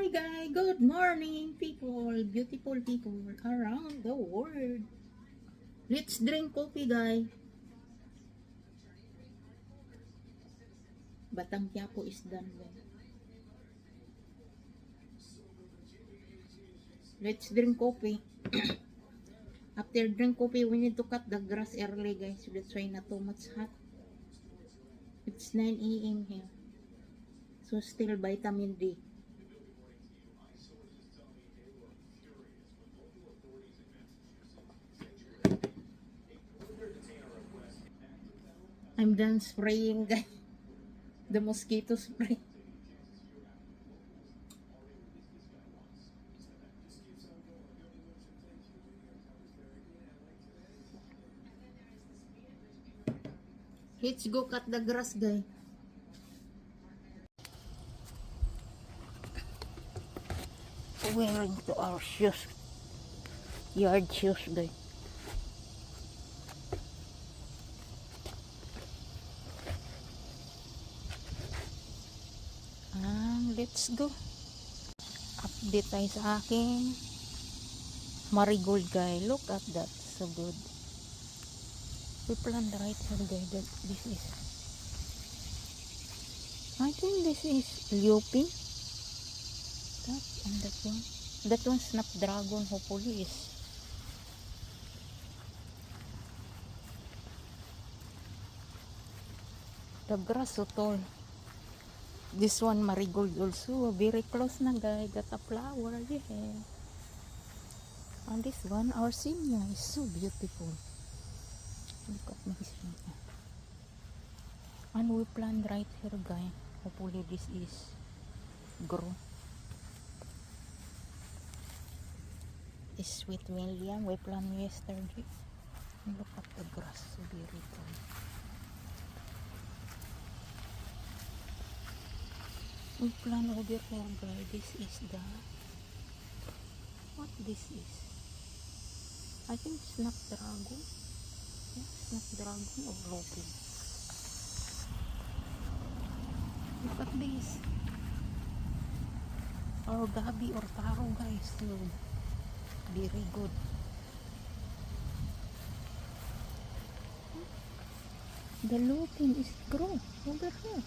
Hi guys, good morning people, beautiful people around the world. Let's drink coffee guys. Batang Quiapo is done guys. Let's drink coffee. After drink coffee, we need to cut the grass early guys. That's why not too much hot. It's 9 a.m. here. So still vitamin D. I'm done spraying guys. The mosquito spray. Let's go cut the grass guys. Wearing to our shoes. Yard shoes guys. Let's go. Update tayo sa aking marigold guy. Look at that. So good. We planned right here guys that this is, I think this is Lupin. That and that one. That one Snapdragon hopefully is. The grass so tall. This one marigold also very close na guys. Got a flower, yeah. And this one our Simia is so beautiful. Look at my Simia. And we planned right here guys. Hopefully this is grow. Is Sweet William. We planned yesterday. Look at the grass, so beautiful. We plan over here guys. This is the, what this is? I think Snapdragon. Yeah, Snapdragon or Lupin. Look at this. Or gabi or taro guys. So, very good. The Lupin is grow over here.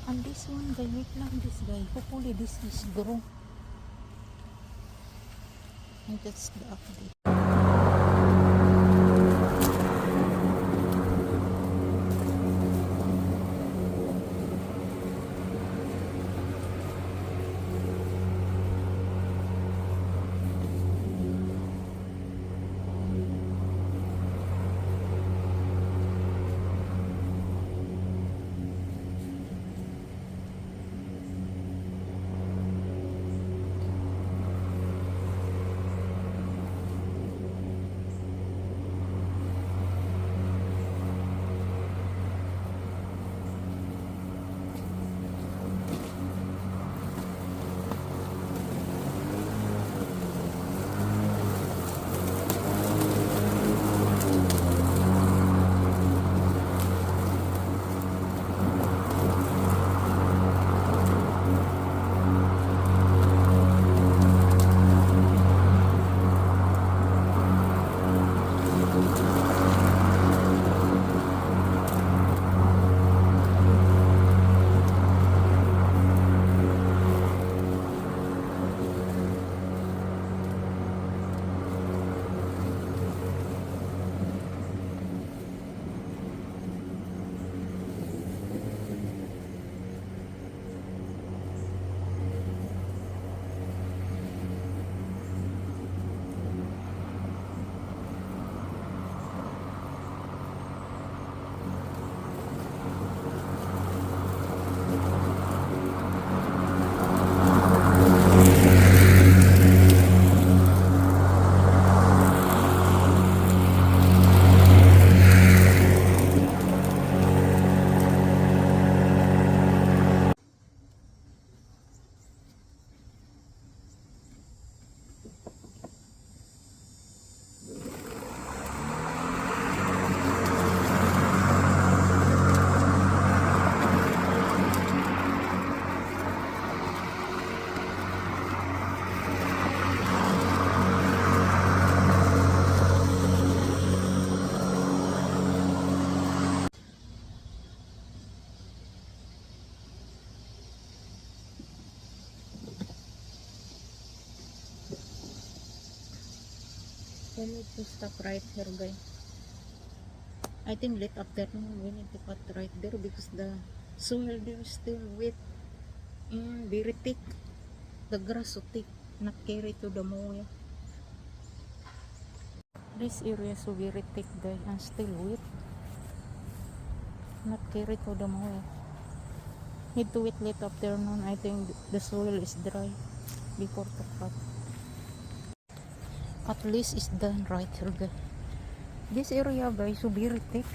And this one guy, we plan this guy. Hopefully this is grow. And that's the update. We need to stop right here, guys. I think late afternoon we need to cut right there because the soil there is still wet and very thick. The grass so thick, not carry to the mower. This area is so very thick, guys, and still wet. Not carry to the mower. Need to wait late afternoon. I think the soil is dry before to cut. At least it's done right here, guys. This area, guys, so very thick.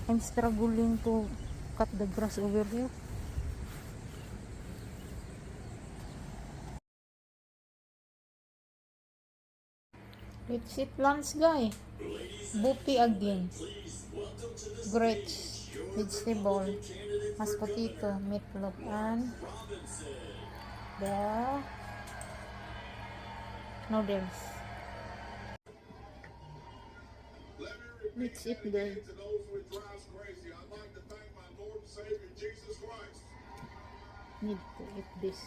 I'm struggling to cut the grass over here. Let's eat lunch, guys. Bupi again. Grits, vegetable, mashed potato, meatloaf, and the noodles. Let's eat, guys. Need to eat this.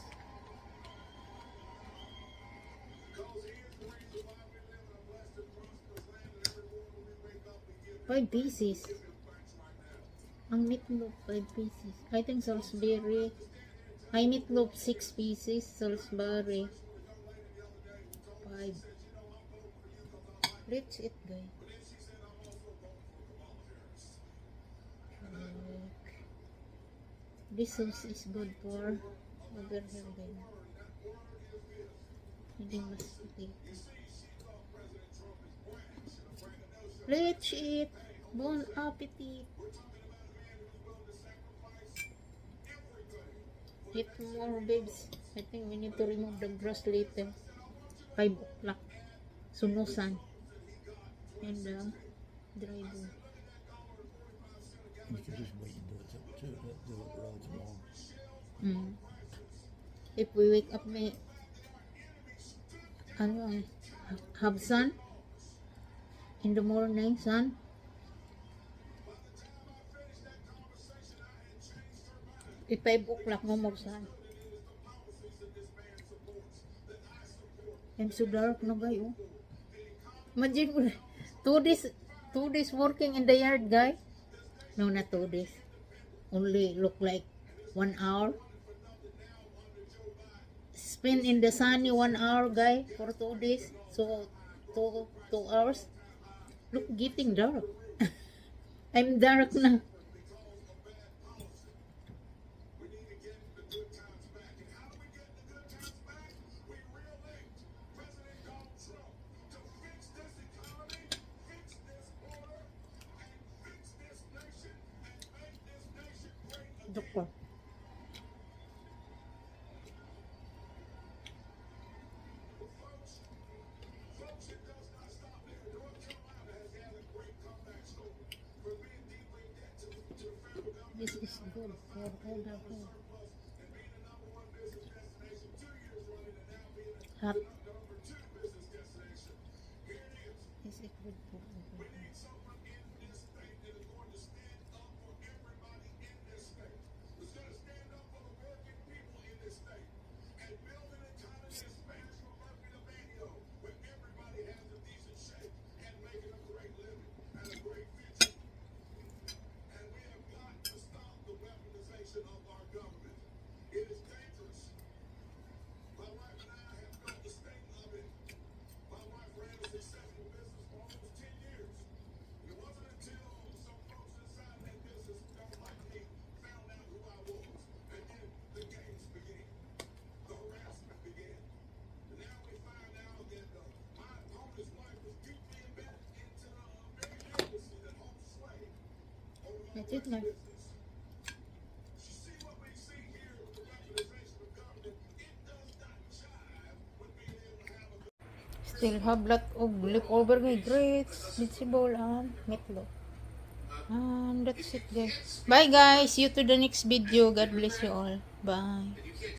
5 pieces. Ang meatloaf, 5 pieces. I think Salisbury. Ay, meatloaf, 6 pieces. Salisbury, 5. Let's eat, guys. This sauce is good for over here, guys. Hindi mas potato. Let's eat. Bon appetit. Eat more, babes. I think we need to remove the grass later. 5 o'clock. Sunusan. And dry bone. You could just wait and do it right tomorrow. If we wake up, may have sun in the morning, sun. If 5 o'clock, no more sun. I'm so dark na, guys. Oh. Imagine, 2 days working in the yard, guys. No, not 2 days. Only look like 1 hour. Spend in the sunny 1 hour, guys, for 2 days. So, 2 hours. Look, getting dark. I'm dark na. Doktor. This is good for older people. Hot. This is good for older people. That's it, man. Still have lot of leftover, guys. Grits, vegetable, and meatloaf. And that's it, guys. Bye, guys. See you to the next video. God bless you all. Bye.